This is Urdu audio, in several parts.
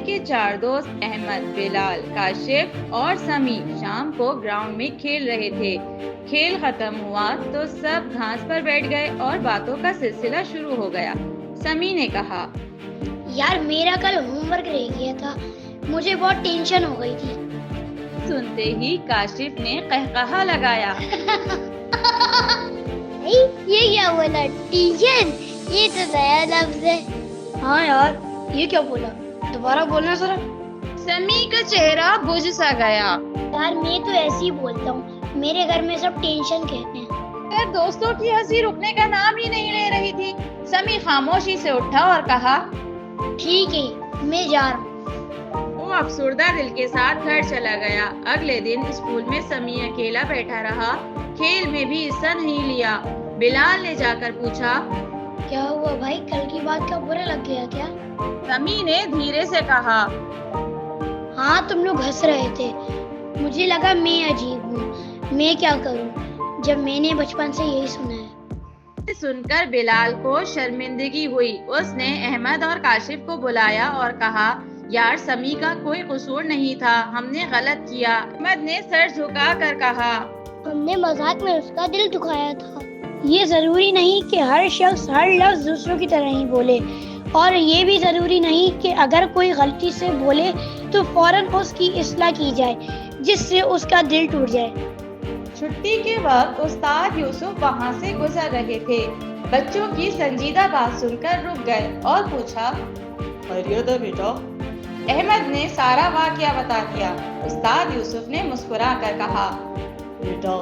کے 4 دوست احمد، بلال، کاشف اور سمی شام کو گراؤنڈ میں کھیل رہے تھے۔ کھیل ختم ہوا تو سب گھاس پر بیٹھ گئے اور باتوں کا سلسلہ شروع ہو گیا۔ سمی نے کہا، یار میرا کل ہوم ورک رہ گیا تھا، مجھے بہت ٹینشن ہو گئی تھی۔ سنتے ہی کاشف نے قہقہا لگایا۔ یہ کیا بولا؟ ٹینشن؟ یہ تو نیا لفظ ہے۔ ہاں یار، یہ کیا بولا؟ دوبارہ بولنا ذرا۔ سمی کا چہرہ بجھ سا گیا۔ یار میں تو ایسے ہی بولتا ہوں، میرے گھر میں سب ٹینشن کہتے ہیں۔ دوستوں کی ہنسی رکنے کا نام ہی نہیں لے رہی تھی۔ سمی خاموشی سے اٹھا اور کہا، ٹھیک ہے، میں جا رہا ہوں۔ وہ افسردہ دل کے ساتھ گھر چلا گیا۔ اگلے دن اسکول میں سمی اکیلا بیٹھا رہا، کھیل میں بھی حصہ نہیں لیا۔ بلال نے جا کر پوچھا، کیا ہوا بھائی، کل کی بات کا برا لگ گیا کیا؟ سمی نے دھیرے سے کہا، ہاں تم لوگ ہنس رہے تھے، مجھے لگا میں عجیب ہوں، میں کیا کروں جب میں نے بچپن سے یہی سنا ہے۔ سن کر بلال کو شرمندگی ہوئی۔ اس نے احمد اور کاشف کو بلایا اور کہا، یار سمی کا کوئی قصور نہیں تھا، ہم نے غلط کیا۔ احمد نے سر جھکا کر کہا، ہم نے مذاق میں اس کا دل دکھایا تھا۔ یہ ضروری نہیں کہ ہر شخص ہر لفظ دوسروں کی طرح ہی بولے، اور یہ بھی ضروری نہیں کہ اگر کوئی غلطی سے بولے تو فوراً اس کی اصلاح کی جائے جس سے اس کا دل ٹوٹ جائے۔ چھٹی کے وقت استاد یوسف وہاں سے گزر رہے تھے۔ بچوں کی سنجیدہ بات سن کر رک گئے اور پوچھا، خیریت ہے بیٹا؟ احمد نے سارا واقعہ بتا دیا۔ استاد یوسف نے مسکرا کر کہا، بیٹا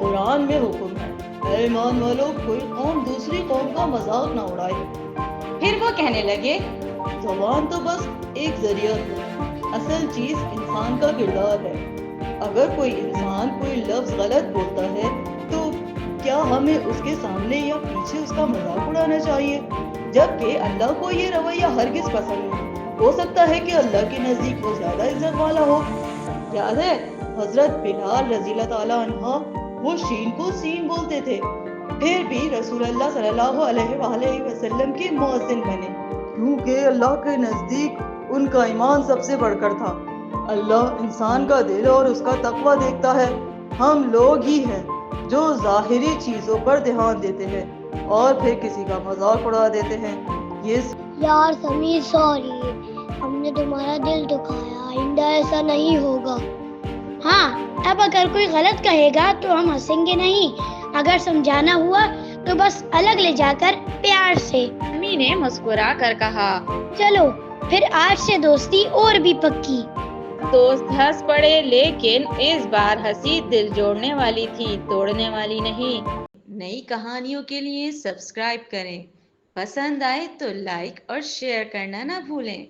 قرآن میں حکم ہے، اے ایمان والو، کوئی قوم دوسری قوم کا مذاق نہ اڑائے۔ پھر وہ کہنے لگے، زبان تو بس ایک ذریعہ ہے، اصل چیز انسان کا کردار ہے۔ اگر کوئی انسان کوئی لفظ غلط بولتا ہے تو کیا ہمیں اس کے سامنے یا پیچھے اس کا مذاق اڑانا چاہیے؟ جبکہ اللہ کو یہ رویہ ہرگز پسند نہیں۔ ہو سکتا ہے کہ اللہ کے نزدیک وہ زیادہ عزت والا ہو۔ یاد ہے حضرت بلال رضی اللہ تعالیٰ عنہ، وہ شین کو سین بولتے تھے، پھر بھی رسول اللہ صلی اللہ علیہ وآلہ وسلم کے مؤذن بنے، کیونکہ اللہ کے نزدیک ان کا ایمان سب سے بڑھ کر تھا۔ اللہ انسان کا دل اور اس کا تقوی دیکھتا ہے۔ ہم لوگ ہی ہیں جو ظاہری چیزوں پر دھیان دیتے ہیں اور پھر کسی کا مذاق اڑا دیتے ہیں۔ یار سمی سوری، ہم نے تمہارا دل دکھایا، آئندہ ایسا نہیں ہوگا۔ ہاں اب اگر کوئی غلط کہے گا تو ہم ہنسیں گے نہیں، اگر سمجھانا ہوا تو بس الگ لے جا کر پیار سے۔ سمی نے مسکرا کر کہا، چلو پھر آج سے دوستی اور بھی پکی۔ دوست ہنس پڑے، لیکن اس بار ہنسی دل جوڑنے والی تھی، توڑنے والی نہیں۔ نئی کہانیوں کے لیے سبسکرائب کریں، پسند آئے تو لائک اور شیئر کرنا نہ بھولیں۔